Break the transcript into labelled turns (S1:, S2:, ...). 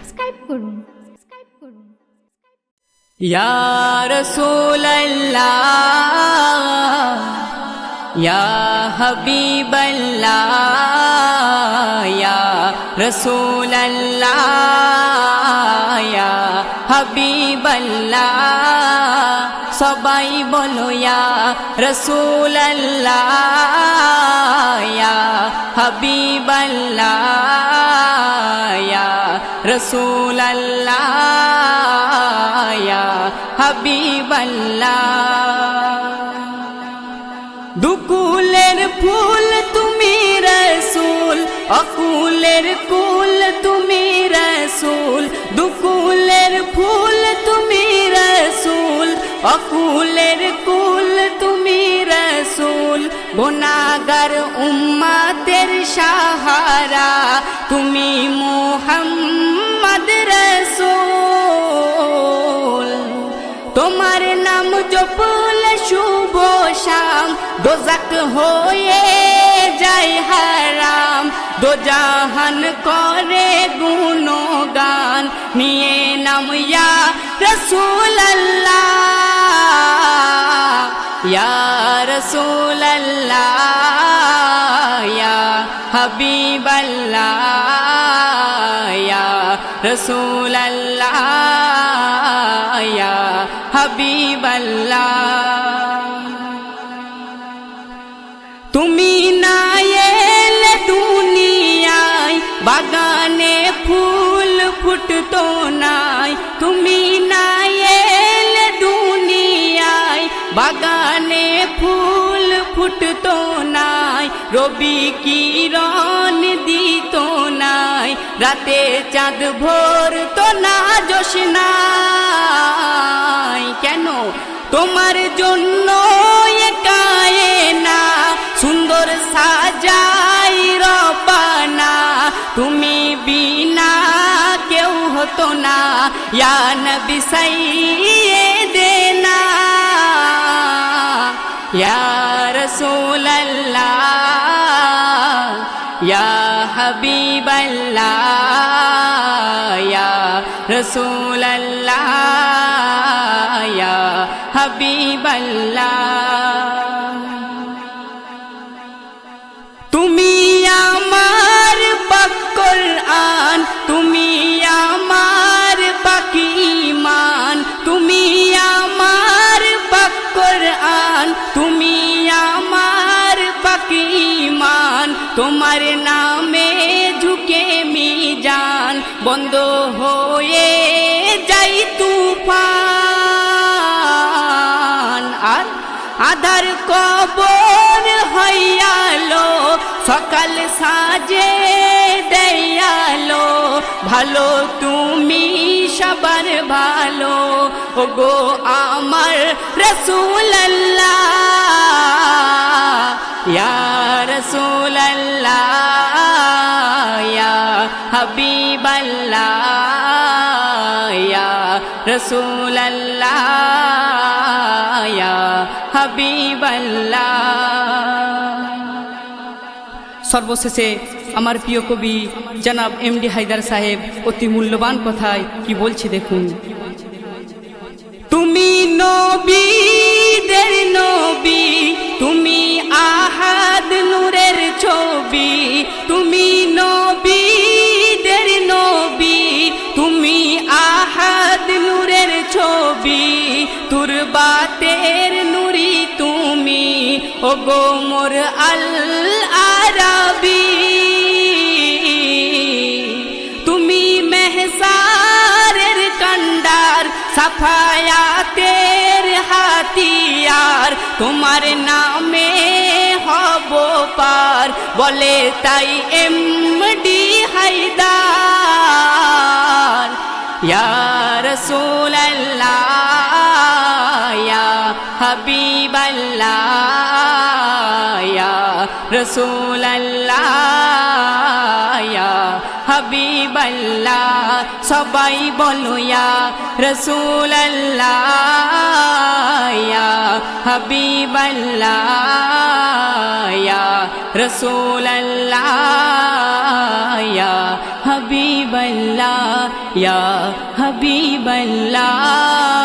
S1: Subscribe করুন।
S2: ইয়া রাসূলুল্লাহ ইয়া হাবিবাল্লাহ ইয়া রাসূলুল্লাহ ইয়া হাবিবাল্লাহ সবাই বলো ইয়া রাসূলুল্লাহ ইয়া হাবিবাল্লাহ ইয়া রাসূলুল্লাহ ইয়া হাবিবাল্লাহ। দুকুলের ফুল তুমি রসূল, অকুলের কুল তুমি রসূল। দুকুলের ফুল তুমি রসূল, অকুলের কুল তুমি রসূল। গুনাহগার উম্মতের সাহারা তুমি মুহাম্মদ রসূল। তোমার নাম জপলে শুভ শাম, দোজাক হয়ে যায় হারাম। দোজাহান করে গুণগান, নিয়ে নাম ইয়া রাসূলুল্লাহ ইয়া রাসূলুল্লাহ ইয়া হাবিবাল্লাহ ইয়া রাসূলুল্লাহ ইয়া হাবিবাল্লাহ। তুমি না এলে দুনিয়ায় বাগানে ফুল ফুটতো নাই। তুমি না এলে দুনিয়ায় বাগানে ফুল ফুটতো নাই। রবি কিরণ দিত নাই, রাতে চাঁদ ভরতো না জোছনায়। কেন তোমার জন্য একায়ে না সুন্দর সাজাই রব্বানা। তুমি বিনা কেউ হতো না, ইয়া নবী সাইয়্যিদেনা ইয়া রাসূলুল্লাহ ইয়া হাবিবাল্লাহ ইয়া রাসূলুল্লাহ ইয়া হাবিবাল্লাহ। তুমি আমার পাক কোরআন, তুমি আমার পাক ঈমান। তুমি আমার পাক কোরআন, তুমি আমার পাক ঈমান। তোমার নামে ঝুঁকে মিজান, বন্ধ হয়ে যাই তুফান। আর আধার কবর হইয়ালো, সকাল সাজে দেয়ালো। ভালো তুমি সবার ভালো, ওগো আমার রাসূলুল্লাহ ইয়া রাসূলুল্লাহ ইয়া হাবিবাল্লাহ ইয়া রাসূলুল্লাহ ইয়া হাবিবাল্লাহ। সর্বশেষে আমার প্রিয় কবি জনাব এমডি হায়দার সাহেব অতি মূল্যবান কথায় কি বলছে দেখুন। তুমি নবীদের নবী, তুমি আহাদ নূরের ছবি। তুমি নবীদের নবী, তুমি আহাদ নূরের ছবি। তুরবাতের নূরি তুমি, ওগো মোর আল আরাবী। তুমি মেহসারের কান্ডার, সাফায়াতের হাতিয়ার। তোমার নামে হব পার, বলে তাই এমডি হায়দার ইয়া রাসূলুল্লাহ ইয়া হাবিবাল্লাহ ইয়া রাসূলুল্লাহ ইয়া হাবিবাল্লাহ সবাই বলো ইয়া রাসূলাল্লাহ ইয়া হাবিবাল্লাহ ইয়া রাসূলাল্লাহ ইয়া হাবিবাল্লাহ ইয়া হাবিবাল্লাহ